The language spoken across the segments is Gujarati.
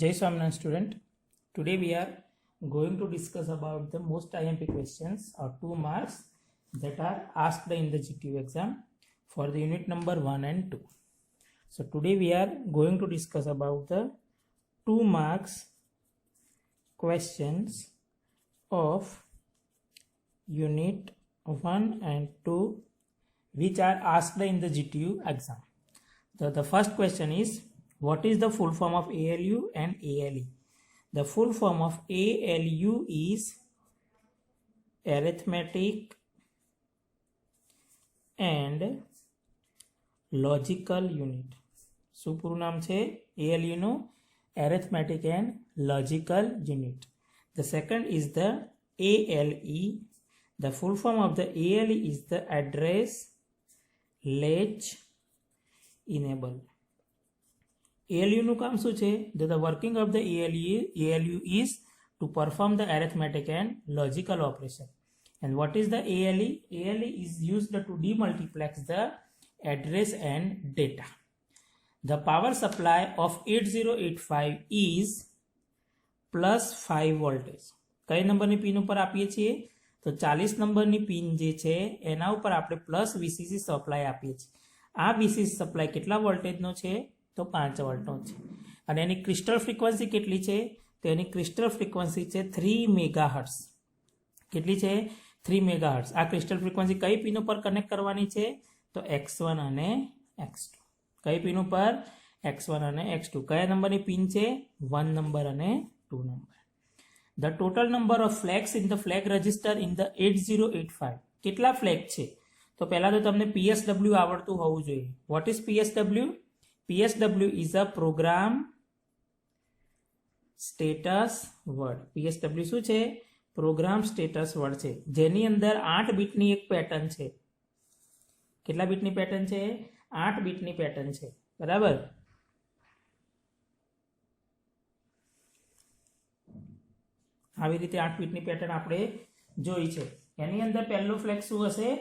Jai Swaminarayan student. Today we are going to discuss about the most IMP questions or 2 marks that are asked in the GTU exam for the unit number 1 and 2. So today we are going to discuss about the 2 marks questions of unit 1 and 2 which are asked in the GTU exam. So the first question is, what is the full form of ALU and ALE? The full form of ALU is arithmetic and logical unit. શું પૂરું નામ છે ALU નું? Arithmetic and logical unit. The second is the ALE. The full form of the ALE is the address latch enable. ALU નું કામ શું છે? The working of the ALU is to perform the arithmetic and logical operation. And what is the ALE? ALE is used to demultiplex the address and data. The power supply of 8085 is +5 voltage. કઈ નંબરની પિન ઉપર આપીએ છીએ? તો 40 નંબરની પિન જે છે એના ઉપર આપણે પ્લસ VCC સપ્લાય આપીએ છીએ. આ VCC સપ્લાય કેટલા વોલ્ટેજનો છે? તો 5 વોલ્ટનો છે. અને એની ક્રિસ્ટલ ફ્રીક્વન્સી કેટલી છે? તો એની ક્રિસ્ટલ ફ્રીક્વન્સી છે 3 મેગાહર્ટ્ઝ. કેટલી છે? 3 મેગાહર્ટ્ઝ. આ ક્રિસ્ટલ ફ્રીક્વન્સી કઈ પિન ઉપર કનેક્ટ કરવાની છે? તો X1 અને X2. કઈ પિન ઉપર? X1 અને X2. કયા નંબરની પિન છે? 1 નંબર અને 2 number. The total number of flags in the flag register in the 8085. કેટલા ફ્લેગ છે? તો પહેલા તો તમને PSW આવડતું હોવું જોઈએ. What is PSW? PSW is a program status word. PSW શું છે? પ્રોગ્રામ સ્ટેટસ વર્ડ છે, જેની અંદર 8 બીટની એક પેટર્ન છે. કેટલા બીટની પેટર્ન છે? 8 બીટની પેટર્ન છે. બરાબર. આવી રીતે 8 બીટની પેટર્ન આપણે જોઈ છે. એની અંદર પહેલો ફ્લેગ શું હશે?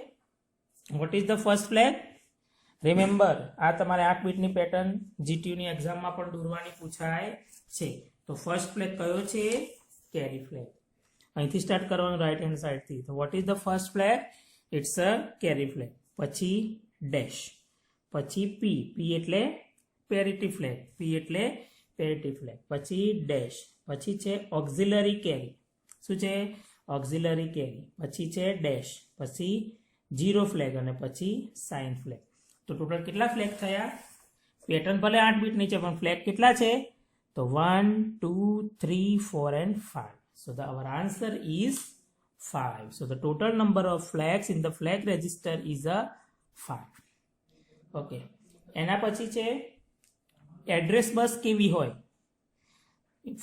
Vote is the first flag? Remember, આ તમારે 8 બીટની પેટર્ન જીટીયુની એક્ઝામમાં પણ દોરવાની પૂછાય છે. તો ફર્સ્ટ ફ્લેગ કયો છે? Carry flag. અહીંથી સ્ટાર્ટ કરવાનું રાઈટ હેન્ડ સાઈડથી. તો what is the first flag? It's a carry flag. પછી ડેશ, પછી પી એટલે પેરિટી ફ્લેગ, પી એટલે પેરિટી ફ્લેગ, પછી ડેશ, પછી છે ઓક્ઝિલરી કેરી. શું છે? Auxiliary carry. પછી છે ડેશ, પછી 0 ફ્લેગ અને પછી સાઇન ફ્લેગ. તો ટોટલ કેટલા ફ્લેગ થયા? પેટર્ન ભલે 8 બીટની છે પણ ફ્લેગ કેટલા છે? તો 1, 2, 3, 4 and 5. So our answer is 5. So the total number of flags in the flag register is a 5. Okay. એના પછી છે એડ્રેસ બસ કેવી હોય?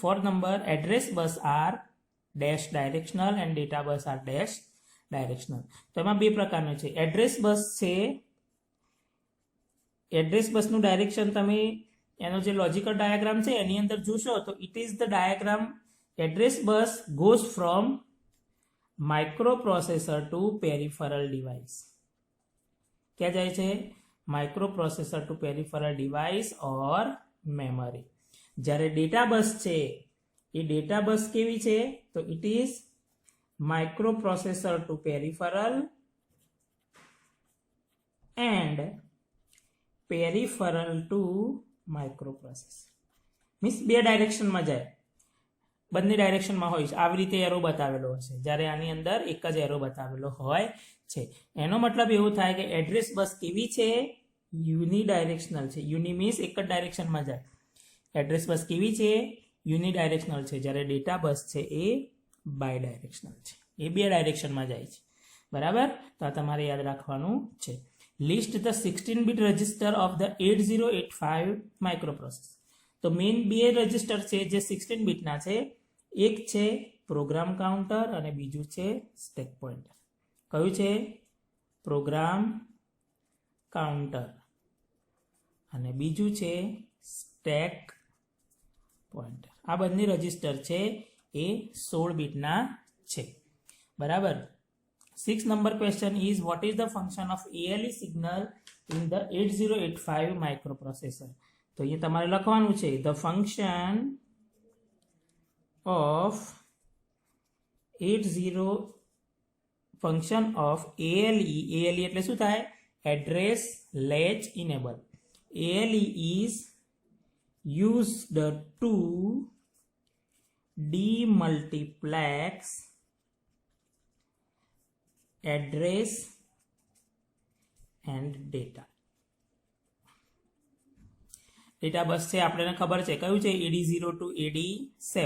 For number, address bus are dash directional and data bus are dash directional. તો એમાં બે પ્રકારનો છે. એડ્રેસ બસ છે, એડ્રેસ બસનું ડાયરેક્શન તમે એનો જે લોજિકલ ડાયાગ્રામ છે એની અંદર જોશો તો it is the diagram. Address bus goes from microprocessor to peripheral device. ક્યાં જાય છે? microprocessor to peripheral device or memory. જ્યારે ડેટા બસ છે એ ડેટા બસ કેવી છે? તો it is microprocessor to peripheral and peripheral to microprocessor. Means બે ડાયરેક્શનમાં જાય, બંને ડાયરેક્શનમાં હોય છે. આવી રીતે એરો બતાવેલો હશે, જ્યારે આની અંદર એક જ એરો બતાવેલો હોય છે. એનો મતલબ એવું થાય કે એડ્રેસ બસ કેવી છે? યુનિડાયરેક્શનલ છે. યુનિ મીન્સ એક જ ડાયરેક્શનમાં જાય. એડ્રેસ બસ કેવી છે? યુનિડાયરેક્શનલ છે. જ્યારે ડેટા બસ છે એ બાય ડાયરેક્શનલ છે, એ બે ડાયરેક્શનમાં જાય છે. બરાબર. તો આ તમારે યાદ રાખવાનું છે. List the 16 bit register of the 8085 microprocessor. તો મેઇન બે રજિસ્ટર છે જે 16 બીટના છે. એક છે પ્રોગ્રામ કાઉન્ટર અને બીજું છે સ્ટેક પોઇન્ટર. કયું છે? પ્રોગ્રામ કાઉન્ટર અને બીજું છે સ્ટેક પોઇન્ટર. આ બંને રજિસ્ટર છે એ 16 બીટના છે. બરાબર. 6 number question is, vote is the function of ALE signal in the 8085 microprocessor? તો અહીંયા તમારે લખવાનું છે the function of 80 function of ALE એટલે શું થાય? Address latch enable. ALE is used to demultiplex address and data. Data bus છે, આપણને ખબર છે કયું છે? AD0 to AD7.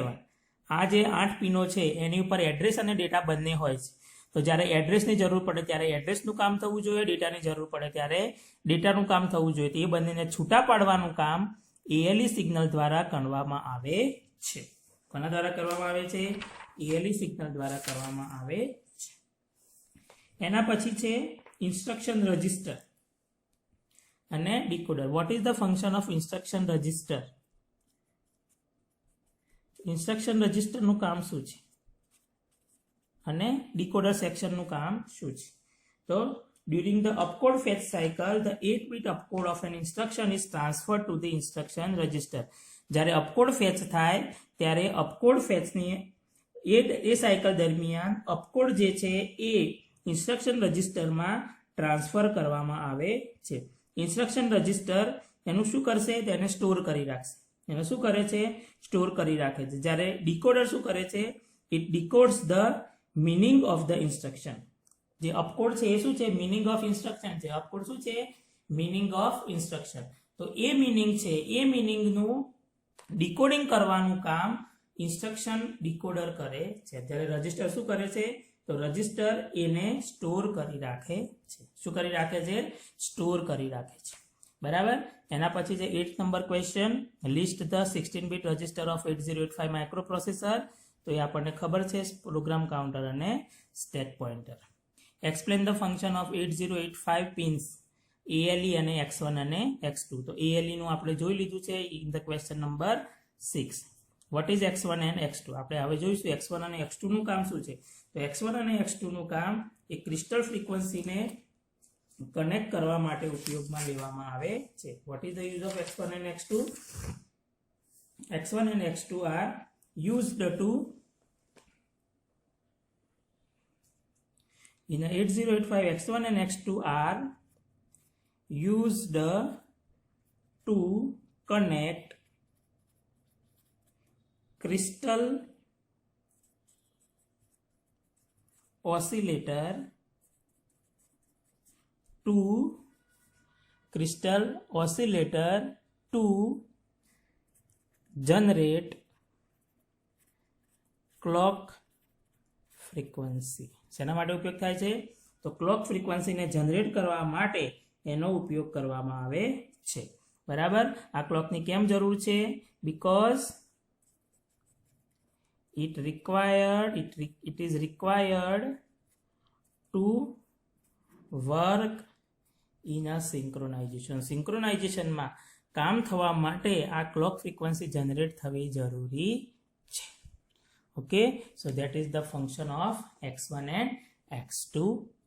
આ જે 8 પિનો છે એની ઉપર એડ્રેસ અને ડેટા બંને હોય છે. તો જ્યારે એડ્રેસની જરૂર પડે ત્યારે એડ્રેસનું કામ થવું જોઈએ, ડેટાની જરૂર પડે ત્યારે ડેટાનું કામ થવું જોઈએ. તો એ બંનેને છૂટા પાડવાનું કામ ALE સિગ્નલ દ્વારા કરવામાં આવે છે. કોના દ્વારા કરવામાં આવે છે? ALE સિગ્નલ દ્વારા કરવામાં આવે છે. એના પછી છે ઇન્સ્ટ્રક્શન રજિસ્ટર અને decoder. What is the function of instruction register? Instruction રજિસ્ટરનું કામ શું છે અને ડીકોડર સેક્શનનું કામ શું છે? તો during the opcode fetch cycle, the 8-bit opcode of an instruction is transferred to the instruction register. જ્યારે opcode fetch થાય ત્યારે opcode fetchની એ સાયકલ દરમિયાન opcode જે છે એ ઇન્સ્ટ્રક્શન રજિસ્ટરમાં ટ્રાન્સફર કરવામાં આવે છે. ઇન્સ્ટ્રક્શન રજિસ્ટર એનું શું કરશે? તેને સ્ટોર કરી રાખશે. એને શું કરે છે? સ્ટોર કરી રાખે છે. જ્યારે ડીકોડર શું કરે છે? It decodes the meaning of the instruction. જે અપકોડ છે એ શું છે? મીનિંગ ઓફ ઇન્સ્ટ્રક્શન છે. અપકોડ શું છે? Meaning of instruction. તો એ મીનિંગ છે એ મીનિંગનું ડીકોડિંગ કરવાનું કામ ઇન્સ્ટ્રક્શન ડીકોડર કરે છે. જ્યારે રજિસ્ટર શું કરે છે? તો રજિસ્ટર એને સ્ટોર કરી રાખે છે. શું કરી રાખે છે? સ્ટોર કરી રાખે છે. બરાબર. એના પછી છે 8th number question, list the 16-bit register of 8085 microprocessor. તો એ આપણને ખબર છે, પ્રોગ્રામ કાઉન્ટર અને stack pointer. Explain the function of 8085 pins ALE અને X1 અને X2. તો ALE નું આપણે જોઈ લીધું છે in the question number 6. What is X1 and X2? આપણે હવે જોઈશું X1 અને X2 નું કામ શું છે. તો X1 અને X2 નું કામ એ ક્રિસ્ટલ ફ્રીક્વન્સીને કનેક્ટ કરવા માટે ઉપયોગમાં લેવામાં આવે છે. Vote is the use of X1 and X2? X1 and X2 are used to in 8085 X1 and X2 are used to connect crystal oscillator to generate clock frequency. શેના માટે ઉપયોગ થાય છે? તો ક્લોક ફ્રીક્વન્સીને જનરેટ કરવા માટે એનો ઉપયોગ કરવામાં આવે છે. બરાબર. આ ક્લોકની કેમ જરૂર છે? Because it is required to work in a synchronization. સિંક્રોનાઇઝેશનમાં કામ થવા માટે આ ક્લોક ફ્રીક્વન્સી જનરેટ થવી જરૂરી છે. Okay, so that is the function of X1 and X2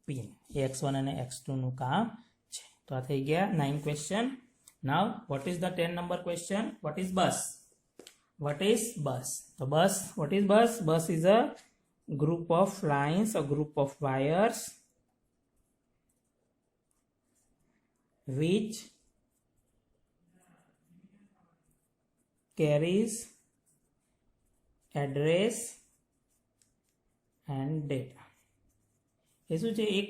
pin. X1 અને X2 નું કામ છે. તો આ થઈ ગયા 9 question. Now what is the 10 number question? What is bus? What is bus? So what is bus? Bus is a group of lines, a group of wires which carries address and data. એ શું છે? એક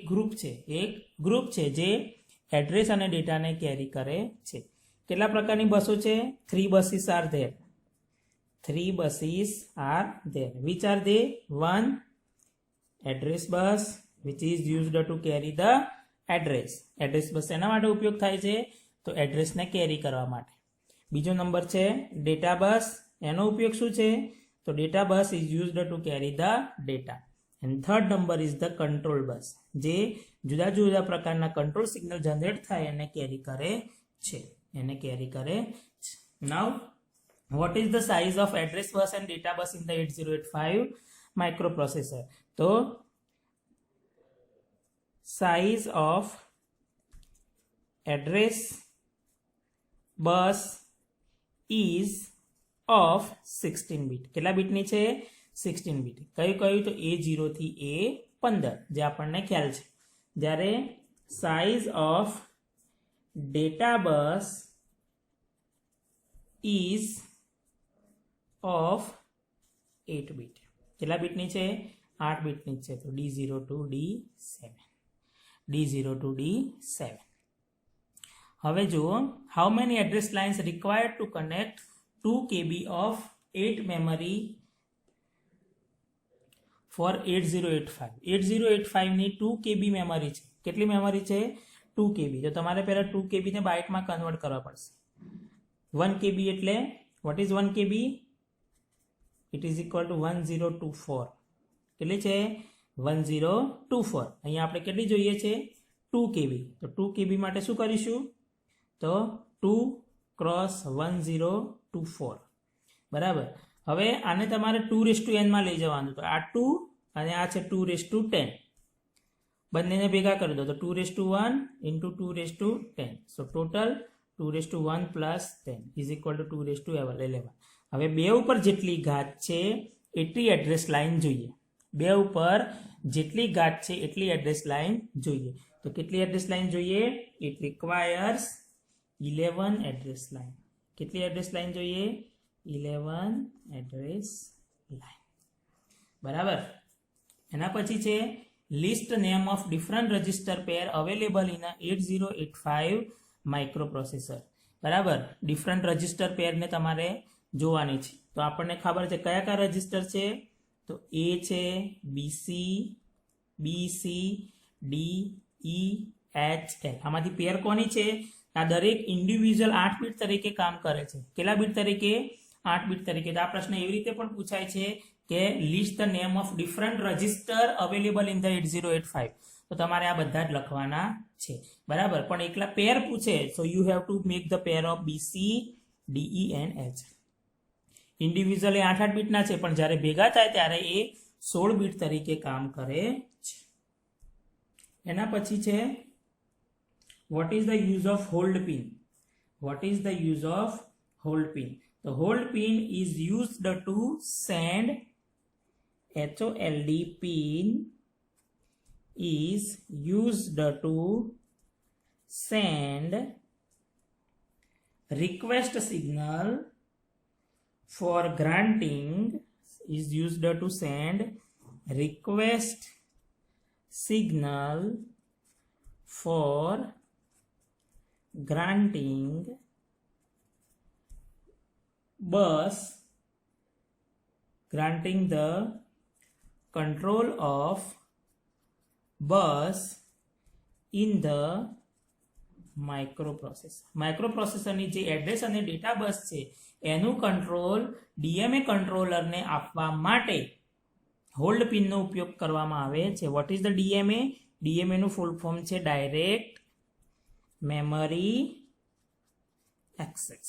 ગ્રુપ છે જે એડ્રેસ અને ડેટાને કેરી કરે છે. કેટલા પ્રકારની બસો છે? 3 buses are there. 3 buses are there. Which are they? One, address bus, which is used to carry the address. Address bus એના માટે ઉપયોગ થાય છે? તો એડ્રેસને કેરી કરવા માટે. બીજો નંબર છે ડેટા બસ. એનો ઉપયોગ શું છે? તો data bus is used to carry the data. And third number is the control bus, જે જુદા જુદા પ્રકારના કંટ્રોલ સિગ્નલ જનરેટ થાય એને કેરી કરે છે. Now what is the size of address bus and data bus in the 8085 microprocessor? તો size of address bus is of 16 bit. કેટલા બીટની છે? 16 બીટ. કયું કયું? તો A0 થી A15, જે આપણને ખ્યાલ છે. જ્યારે size of data bus ease of 8 bit. કેટલા બીટની છે? 8 બીટની છે. તો D0 to D7. D0 to D7. હવે જુઓ, how many address lines required to connect 2 KB of 8 memory for 8085. 8085 ની 2 KB મેમરી છે. કેટલી મેમરી છે? 2 KB. તો તમારે પહેલા 2 KB ને બાઇટમાં કન્વર્ટ કરવા પડશે. 1 KB એટલે what is 1 KB? It is equal to 1024. કેટલી છે? 1024. અહીંયા આપણે કેટલી જોઈએ છે? 2 KB. તો 2 KB માટે શું કરીશું? તો 2 × 1024. બરાબર. હવે આને તમારે 2n માં લઈ જવાનું. તો આ 2 અને આ છે 210. બંનેને ભેગા કરી દો તો 2:1 × 2:10. સો ટોટલ 2:1 + 10 ઇઝ ઇક્વલ ટુ 2:11. હવે બે ઉપર જેટલી ઘાત છે એટલી એડ્રેસ લાઇન જોઈએ. બે ઉપર જેટલી ઘાત છે એટલી એડ્રેસ લાઇન જોઈએ. તો કેટલી એડ્રેસ લાઇન જોઈએ? It requires 11 address line. કેટલી એડ્રેસ લાઇન જોઈએ? 11 એડ્રેસ લાઇન. બરાબર. એના પછી છે list name of different register pair available in 8085 microprocessor. બરાબર. ડિફરન્ટ રજિસ્ટર પેરને તમારે જોવાની છે. તો આપણને ખબર છે કયા કયા રજિસ્ટર છે? તો A છે, BC, BC, D, E, H, L. આમાંથી પેર કોની છે? આ દરેક ઇન્ડિવિજ્યુઅલ 8 બીટ તરીકે કામ કરે છે. કેટલા બીટ તરીકે? 8 બીટ તરીકે. તો આ પ્રશ્ન એવી રીતે પણ પૂછાય છે કે list the name of different register available in the 8085. તો તમારે આ બધા જ લખવાના છે. બરાબર. પણ એકલા પેર પૂછે so you have to make the pair of BC, DE and H. Individually 8 બીટના છે, પણ જ્યારે ભેગા થાય ત્યારે એ 16 બીટ તરીકે કામ કરે છે. એના પછી છે what is the use of hold pin? What is the use of hold pin? The hold pin is used to send HOLD pin is used to send request signal for granting is used to send request signal for granting bus granting the control of bus in the microprocessor. માઇક્રોપ્રોસેસરની જે એડ્રેસ અને ડેટા બસ છે એનું કંટ્રોલ ડીએમએ કંટ્રોલરને આપવા માટે હોલ્ડ પિનનો ઉપયોગ કરવામાં આવે છે. Vote is the DMA? DMA નું ફૂલ ફોર્મ છે ડાયરેક્ટ મેમરી એક્સેસ.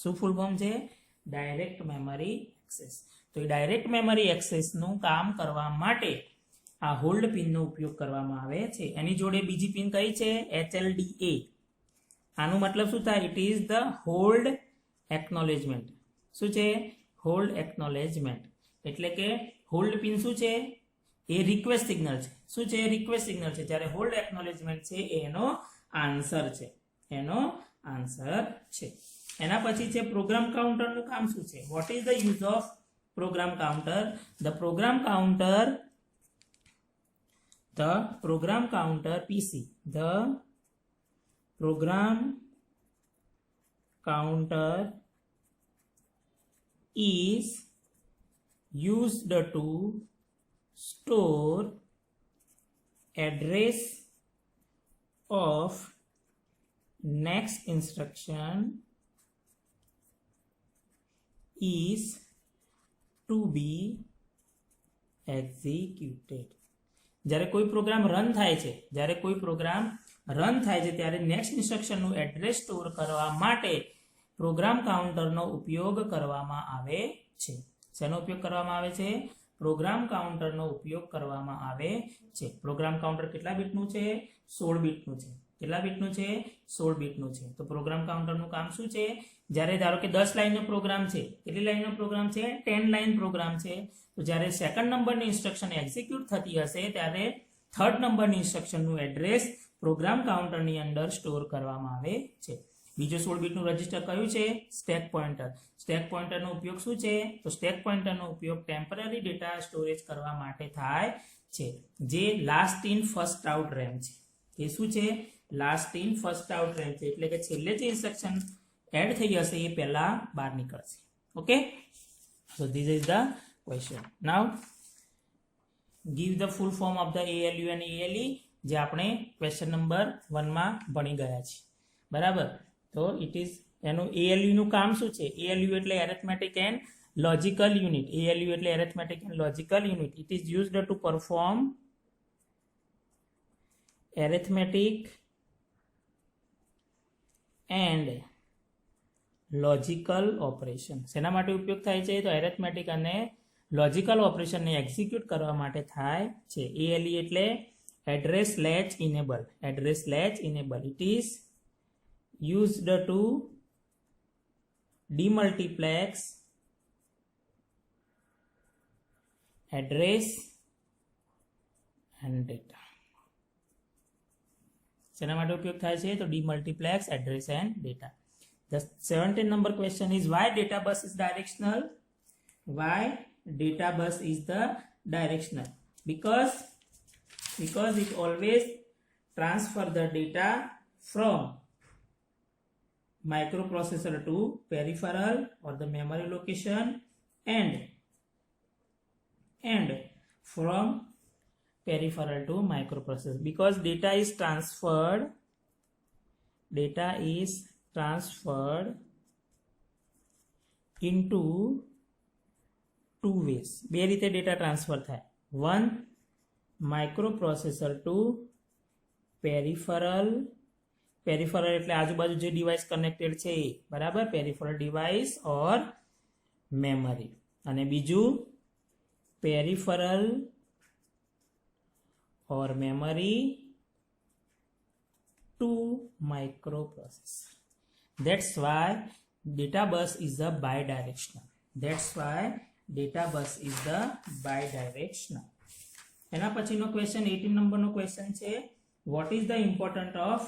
શું ફૂલ ફોર્મ છે? Direct memory access. તો એ ડાયરેક્ટ મેમરી એક્સેસનું કામ કરવા માટે આ હોલ્ડ પિનનો ઉપયોગ કરવામાં આવે છે. એની જોડે બીજી પિન કઈ છે? HLDA. આનું મતલબ શું થાય? It is the hold acknowledgement. શું છે? Hold acknowledgement. એટલે કે હોલ્ડ પિન શું છે? એ રિક્વેસ્ટ સિગ્નલ છે. શું છે? રિક્વેસ્ટ સિગ્નલ છે. જ્યારે હોલ્ડ એકનોલેજમેન્ટ છે એનો આન્સર છે. એનો આન્સર છે. એના પછી છે પ્રોગ્રામ કાઉન્ટરનું કામ શું છે? Vote is the use of program counter? The program counter PC. The program counter is used to store address of next instruction is to be executed. જ્યારે કોઈ પ્રોગ્રામ રન થાય છે ત્યારે નેક્સ્ટ ઇન્સ્ટ્રક્શનનું એડ્રેસ સ્ટોર કરવા માટે પ્રોગ્રામ કાઉન્ટરનો ઉપયોગ કરવામાં આવે છે. શેનો ઉપયોગ કરવામાં આવે છે? પ્રોગ્રામ કાઉન્ટરનો ઉપયોગ કરવામાં આવે છે. પ્રોગ્રામ કાઉન્ટર કેટલા બીટનું છે? 16 બીટનું છે. કેટલા બીટનું છે? 16 બીટનું છે. તો પ્રોગ્રામ કાઉન્ટરનું કામ શું છે? જ્યારે ધારો કે 10 લાઇનનો પ્રોગ્રામ છે, કેટલી લાઇનનો પ્રોગ્રામ છે? 10 લાઇન પ્રોગ્રામ છે. તો જ્યારે સેકન્ડ નંબરની ઇન્સ્ટ્રક્શન એક્ઝિક્યુટ થતી હશે ત્યારે થર્ડ નંબરની ઇન્સ્ટ્રક્શનનું એડ્રેસ પ્રોગ્રામ કાઉન્ટરની અંદર સ્ટોર કરવામાં આવે છે. બીજો 16 બીટનું રજિસ્ટર કયું છે? Stack pointer. સ્ટેક પોઇન્ટરનો ઉપયોગ શું છે? તો સ્ટેક પોઇન્ટરનો ઉપયોગ ટેમ્પરરી ડેટા સ્ટોરેજ કરવા માટે થાય છે, જે last in first out RAM છે. એ શું છે? Last in first out RAM છે. એટલે કે છેલ્લે જે ઇન્સ્ટ્રક્શન એડ થઈ હશે એ પહેલા બહાર નીકળશે. Okay, so this is the question. Now give the full form of the ALU and ALE, જે આપણે ક્વેશ્ચન નંબર 1 માં ભણી ગયા છીએ. બરાબર. તો ઇટ ઇઝ એનું ALU નું કામ શું છે? ALU એટલે arithmetic and logical unit. ALU એટલે arithmetic and logical unit. It is used to perform arithmetic and logical operation. શેના માટે ઉપયોગ થાય છે? તો arithmetic અને લોજિકલ ઓપરેશનને એક્ઝિક્યુટ કરવા માટે થાય છે. ALE એટલે address latch enable. Address latch enable. It is used to demultiplex address and data. શેના માટે ઉપયોગ થાય છે? તો demultiplex address and data. The 17 number question is why data bus is directional? Why data bus is the directional? Because it always transfer the data from microprocessor to peripheral or the memory location and from peripheral to microprocessor. Because data is transferred into two ways. બે રીતે ડેટા ટ્રાન્સફર થાય. One, microprocessor to peripheral. Peripheral એટલે આજુબાજુ જે ડિવાઇસ કનેક્ટેડ છે એ. બરાબર. Peripheral device or memory. અને બીજું peripheral or memory to microprocessor. That's why data bus is the bidirectional. That's why data bus is the bidirectional. એના પછીનો ક્વેશ્ચન 18 નંબરનો ક્વેશ્ચન છે, what is the importance of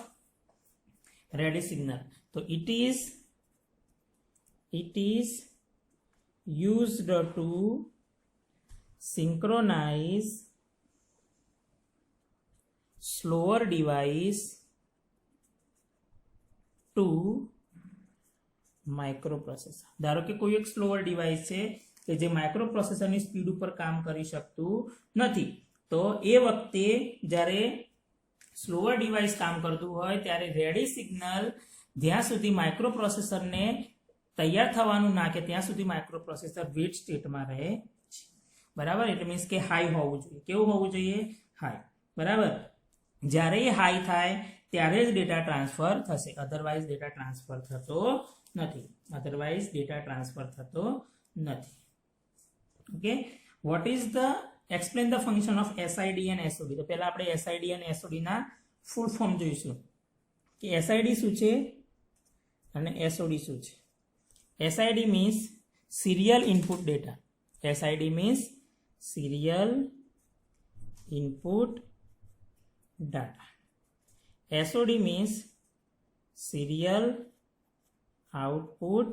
ready signal? તો it is used to synchronize slower device to microprocessor. ધારો કે કોઈ એક સ્લોઅર ડિવાઇસ છે કે જે માઇક્રોપ્રોસેસરની સ્પીડ ઉપર કામ કરી શકતું નથી, તો એ વખતે જ્યારે સ્લોઅર ડિવાઇસ કામ કરતું હોય ત્યારે રેડી સિગ્નલ જ્યાં સુધી માઇક્રોપ્રોસેસરને તૈયાર થવાનું ના કે ત્યાં સુધી માઇક્રોપ્રોસેસર વેટ સ્ટેટમાં રહે છે. બરાબર. એટલે મીન્સ કે હાઈ હોવું જોઈએ. કેવું હોવું જોઈએ? હાઈ. બરાબર. જ્યારે એ હાઈ થાય ત્યારે જ ડેટા ટ્રાન્સફર થશે. અધરવાઇઝ ડેટા ટ્રાન્સફર થતો નથી. Okay. Vote is the explain the function of SID and SOD. તો પહેલા આપણે SID અને SOD ના ફૂલ ફોર્મ જોઈશું કે SID શું છે અને SOD શું છે. SID means serial input data. SID means serial input data. SOD means serial output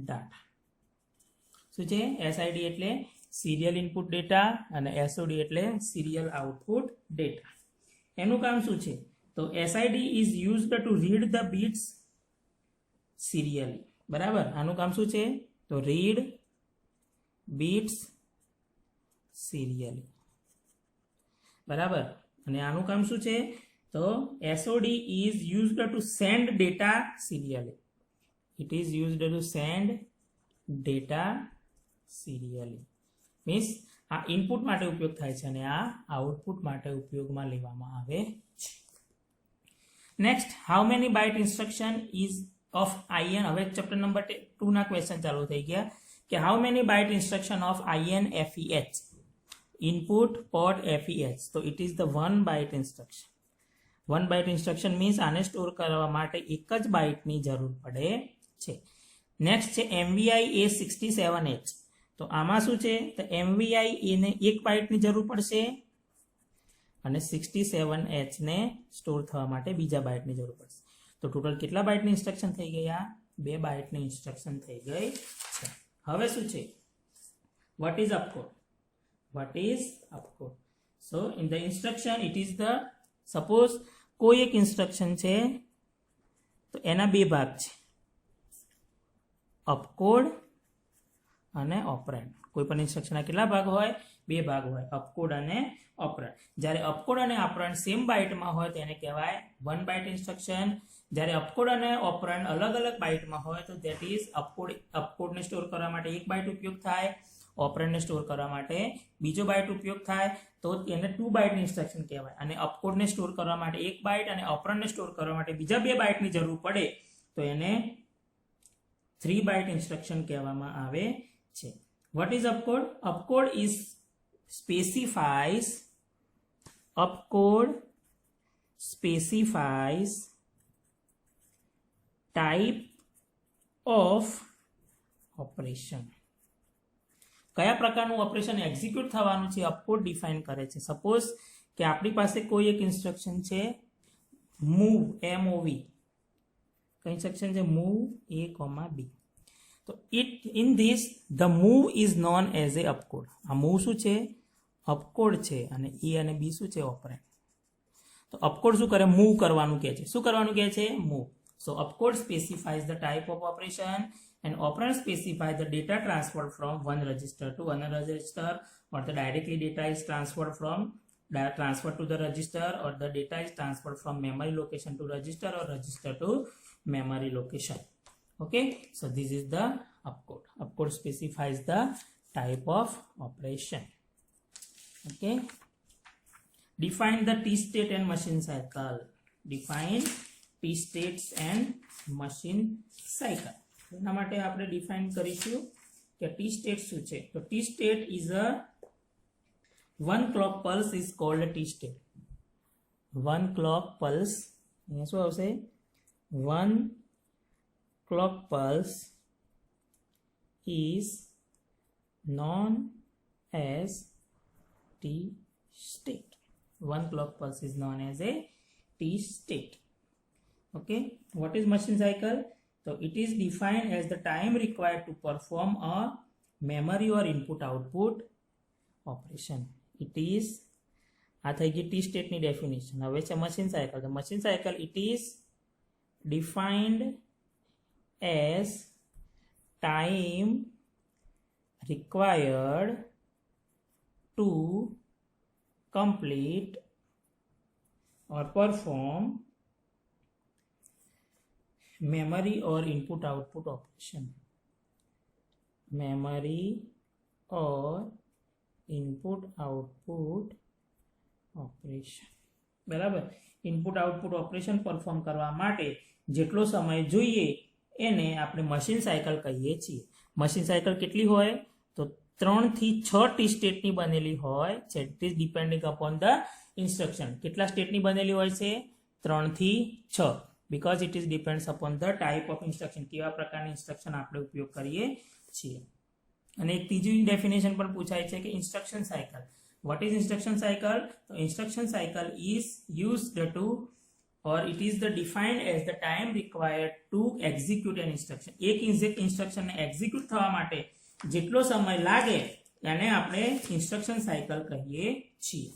data. શું છે? SID એટલે સિરિયલ ઇનપુટ ડેટા અને SOD એટલે સિરિયલ આઉટપુટ ડેટા. એનું કામ શું છે? તો SID is used to read the bits serially. બરાબર. આનું કામ શું છે? તો read bits serially. બરાબર. અને આનું કામ શું છે? તો SOD is used to send data serially. It is used to send data serially. Means આ ઇનપુટ માટે ઉપયોગ થાય છે અને આ આઉટપુટ માટે ઉપયોગમાં લેવામાં આવે છે. Next, how many byte instruction is of IN. હવે ચેપ્ટર નંબર 2 ના ક્વેશ્ચન ચાલુ થઈ ગયા કે how many byte instruction of IN FEH. Input port FEH. So it is the 1 byte instruction. 1 byte instruction means આને સ્ટોર કરવા માટે એક જ બાઇટની જરૂર પડે છે. નેક્સ્ટ છે MVI A67H. તો આમાં શું છે, તો MVI એને 1 બાઇટની જરૂર પડશે અને 67H ને સ્ટોર થવા માટે બીજા બાઇટની જરૂર પડશે. તો ટોટલ કેટલા બાઇટની ઇન્સ્ટ્રક્શન થઈ ગયા? 2 બાઇટની ઇન્સ્ટ્રક્શન થઈ ગઈ છે. હવે શું છે, what is opcode? What is opcode? So in the instruction it is the, suppose કોઈ એક ઇન્સ્ટ્રક્શન છે તો એના 2 ભાગ છે, opcode અને ઓપરેન્ડ. કોઈ પણ ઇન્સ્ટ્રક્શનના કેટલા ભાગ હોય? 2 ભાગ હોય, opcode અને ઓપરેન્ડ. જ્યારે opcode અને ઓપરેન્ડ સેમ બાઇટમાં હોય તેને કહેવાય 1 બાઇટ ઇન્સ્ટ્રક્શન. જ્યારે opcode અને ઓપરેન્ડ અલગ અલગ બાઇટમાં હોય તો ધેટ ઇઝ opcode ને સ્ટોર કરવા માટે 1 બાઇટ ઉપયોગ થાય, ઓપરેન્ડને સ્ટોર કરવા માટે બીજો બાઇટ ઉપયોગ થાય, તો એને 2 બાઇટની ઇન્સ્ટ્રક્શન કહેવાય. અને opcode સ્ટોર કરવા માટે 1 બાઇટ અને ઓપરેન્ડને સ્ટોર કરવા માટે બીજા 2 બાઇટની જરૂર પડે તો એને 3 બાઇટ ઇન્સ્ટ્રક્શન કહેવામાં આવે છે. What is opcode? Opcode specifies type of operation. કયા પ્રકારનું ઓપરેશન એક્ઝિક્યુટ થવાનું છે opcode ડિફાઇન કરે છે. સપોઝ કે આપણી પાસે કોઈ એક ઇન્સ્ટ્રક્શન છે move, MOV. કઈ ઇન્સ્ટ્રક્શન છે? move A, B. તો in this the move is known as a opcode. આ move શું છે? opcode છે. અને A અને B શું છે? ઓપરેન્ડ. તો opcode શું કરે? move કરવાનું કહે છે. શું કરવાનું કહે છે? move. So opcode specifies the type of operation and operand specifies the data transferred from one register to another register, or the directly data is transferred to the register, or the data is transferred from memory location to register or register to memory location. Okay, so this is the opcode. Opcode specifies the type of operation. Okay, define the t-state and machine cycle. Define t-states and machine cycle. એના માટે આપણે ડિફાઇન કરીશું કે ટી સ્ટેટ શું છે. તો T state is a 1 clock pulse is called a T state. 1 clock pulse, અહીંયા શું આવશે? 1 clock pulse is known as T state. 1 clock pulse is known as a T state. Okay, what is machine cycle? So it is defined as the time required to perform a memory or input output operation. It is, આ થઈ ગઈ ટી સ્ટેટની ડેફિનેશન. હવે છે મશીન સાયકલ. તો machine cycle it is defined as time required to complete or perform memory or input output operation. Memory or input output operation. બરાબર. ઇનપુટ આઉટપુટ ઓપરેશન પરફોર્મ કરવા માટે જેટલો સમય જોઈએ એને આપણે મશીન સાયકલ કહીએ છીએ. મશીન સાયકલ કેટલી હોય? તો 3 થી 6 ટી સ્ટેટની બનેલી હોય છે. It is depending upon the instruction. કેટલા સ્ટેટની બનેલી હોય છે? 3 થી 6. because it is depends upon the type of instruction. કેવા પ્રકારની ઇન્સ્ટ્રક્શન આપણે ઉપયોગ કરીએ છીએ. અને એક ત્રીજી ડેફિનેશન પણ પૂછાય છે કે instruction cycle. what is instruction cycle? So instruction cycle is used to, or it is the defined as the time required to execute an instruction. એક ઇન્સ્ટ્રક્શન ને એક્ઝિક્યુટ થવા માટે જેટલો સમય લાગે એને આપણે ઇન્સ્ટ્રક્શન સાયકલ કહીએ છીએ.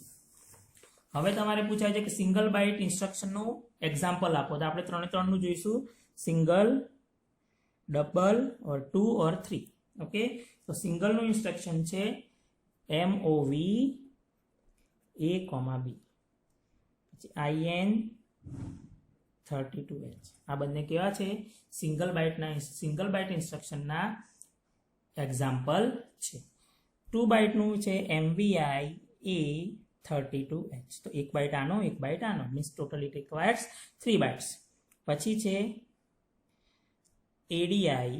હવે તમારે પૂછાય છે કે સિંગલ બાઇટ ઇન્સ્ટ્રક્શનનું એક્ઝામ્પલ આપો. તો આપણે 3 નું જોઈશું. સિંગલ, ડબલ ઓર 2 ઓર 3. ઓકે, તો સિંગલનું ઇન્સ્ટ્રક્શન છે MOV A, B. પછી IN32H. આ બંને કેવા છે? સિંગલ બાઇટ ઇન્સ્ટ્રક્શનના એક્ઝામ્પલ છે. 2 બાઇટનું છે MVI A32H. તો 1 બાઇટ આનો, 1 બાઇટ આનો, means total it requires 3 bytes. પછી છે ADI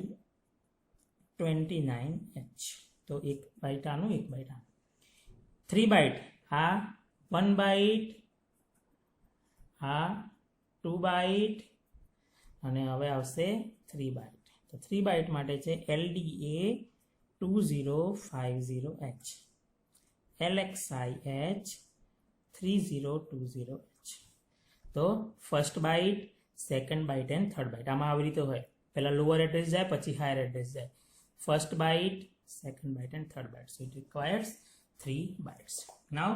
29H. તો 1 બાઇટ આનું, 1 બાઇટ આનું. 3 બાઇટ આ 1 બાઇટ આ 2 બાઇટ અને હવે આવશે 3 બાઇટ. તો 3 બાઇટ માટે છે LDA 2050H, LXIH 3020H. તો first byte, second byte and third byte આમાં આવી રીતે હોય. પહેલા લોઅર એડ્રેસ જાય, પછી હાયર એડ્રેસ જાય. First byte, second byte and third byte. So it requires 3 bytes. Now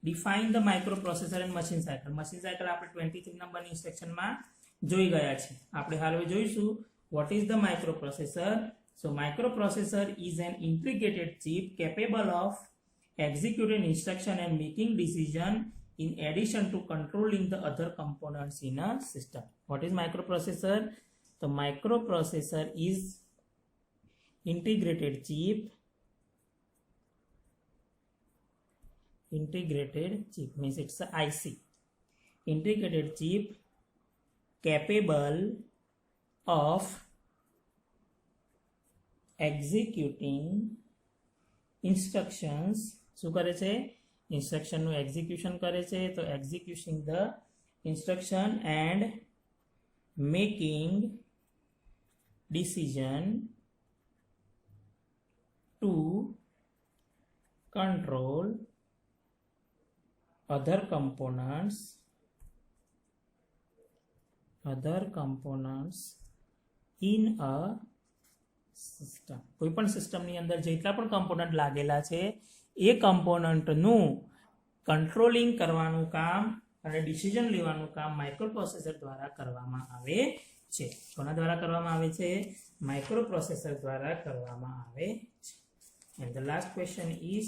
define the microprocessor and machine cycle. Machine cycle આપણે 23 નંબરની ઇન્સ્ટ્રક્શનમાં જોઈ ગયા છે. આપણે હાલ હવે જોઈશું what is the microprocessor. So microprocessor is an integrated chip capable of executing instruction and making decision in addition to controlling the other components in a system. What is microprocessor? The microprocessor is integrated chip means it's a IC, integrated chip capable of executing instructions. શું કરે છે? ઇન્સ્ટ્રક્શનનું એક્ઝિક્યુશન કરે છે. તો executing the instruction and making decision to control other components in a system. કોઈપણ સિસ્ટમની અંદર જેટલા પણ કમ્પોનન્ટ લાગેલા છે એ કમ્પોનન્ટનું કંટ્રોલિંગ કરવાનું કામ અને ડિસિઝન લેવાનું કામ માઇક્રોપ્રોસેસર દ્વારા કરવામાં આવે છે. કોના દ્વારા કરવામાં આવે છે? માઇક્રોપ્રોસેસર દ્વારા કરવામાં આવે છે. And the last question is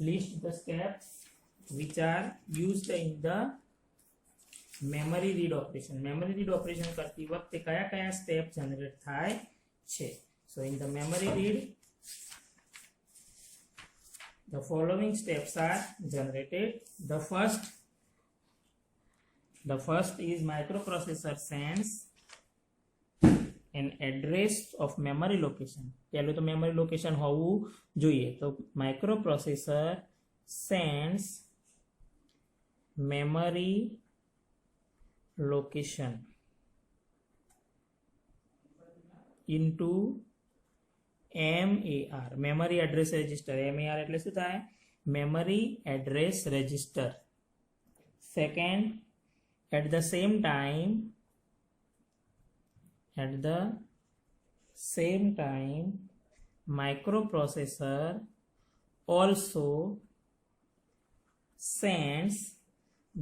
list the steps which are used in the memory read operation. Memory read operation કરતી વખતે કયા કયા સ્ટેપ જનરેટ થાય છે? So in the memory read the following steps are generated. The first is microprocessor sends an address of memory location. પહેલું તો memory location હોવું જોઈએ. તો microprocessor sends memory location into MAR, memory address register. MAR એટલે શું થાય? memory address register. Second, at the same time microprocessor also sends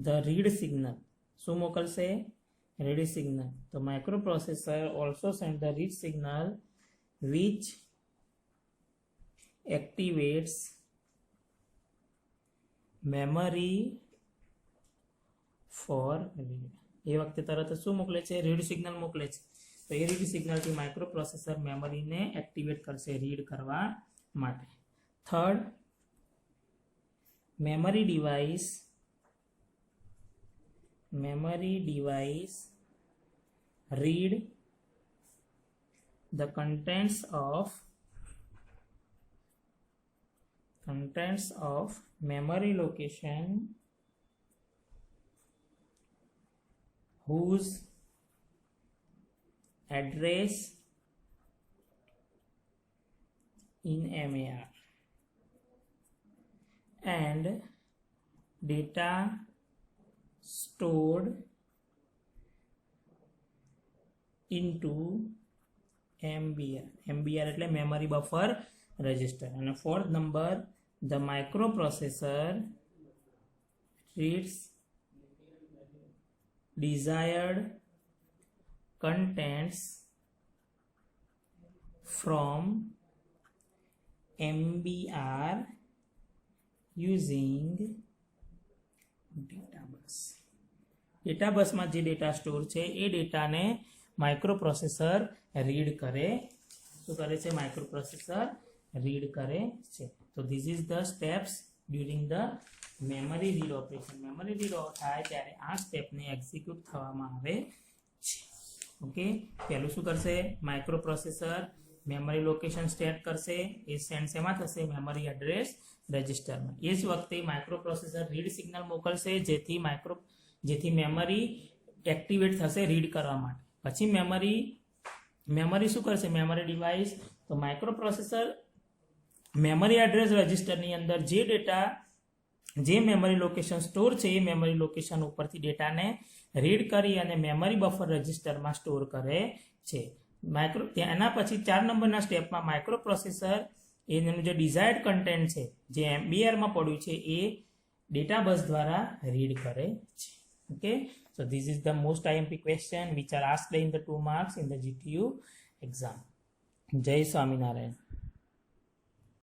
the read signal. શું મોકલશે? read signal. તો microprocessor also sends the read signal which activates memory for read. એ વખતે તરત શું મોકલે છે? રીડ સિગ્નલ મોકલે છે. તો એ રીડ સિગ્નલથી માઇક્રોપ્રોસેસર મેમરીને એક્ટિવેટ કરશે રીડ કરવા માટે. Third, memory device read the contents of memory location whose address in MAR and data stored into MBR. MBR એટલે memory buffer register. And fourth number, the microprocessor reads desired contents from MBR using databus. ડેટાબસમાં જે ડેટા સ્ટોર છે એ ડેટાને માઇક્રોપ્રોસેસર રીડ કરે. શું કરે છે? માઇક્રોપ્રોસેસર રીડ કરે છે. તો this is the steps during the memory read operation. Memory read થાય ત્યારે આ સ્ટેપને એક્ઝિક્યુટ થવામાં આવે છે. ઓકે, પહેલું શું કરશે? માઇક્રોપ્રોસેસર મેમરી લોકેશન સ્ટેટ કરશે, એ સેન્ડ શેમાં થશે? મેમરી એડ્રેસ રજિસ્ટરમાં. એ જ વખતે માઇક્રો પ્રોસેસર રીડ સિગ્નલ મોકલશે, જેથી મેમરી એક્ટિવેટ થશે રીડ કરવા માટે. પછી મેમરી શું કરશે? મેમરી ડિવાઇસ, તો માઇક્રો પ્રોસેસર મેમરી એડ્રેસ રજિસ્ટરની અંદર જે મેમરી લોકેશન સ્ટોર છે એ મેમરી લોકેશન ઉપરથી ડેટાને રીડ કરી અને મેમરી બફર રજિસ્ટરમાં સ્ટોર કરે છે. એના પછી 4 નંબરના સ્ટેપમાં માઇક્રો પ્રોસેસર એનું જે ડિઝાયર્ડ કન્ટેન્ટ છે જે MBR માં પડ્યું છે એ ડેટા બસ દ્વારા રીડ કરે છે. Okay, so this is the most IMP question which are asked in the 2 marks in the GTU exam. જય સ્વામિનારાયણ.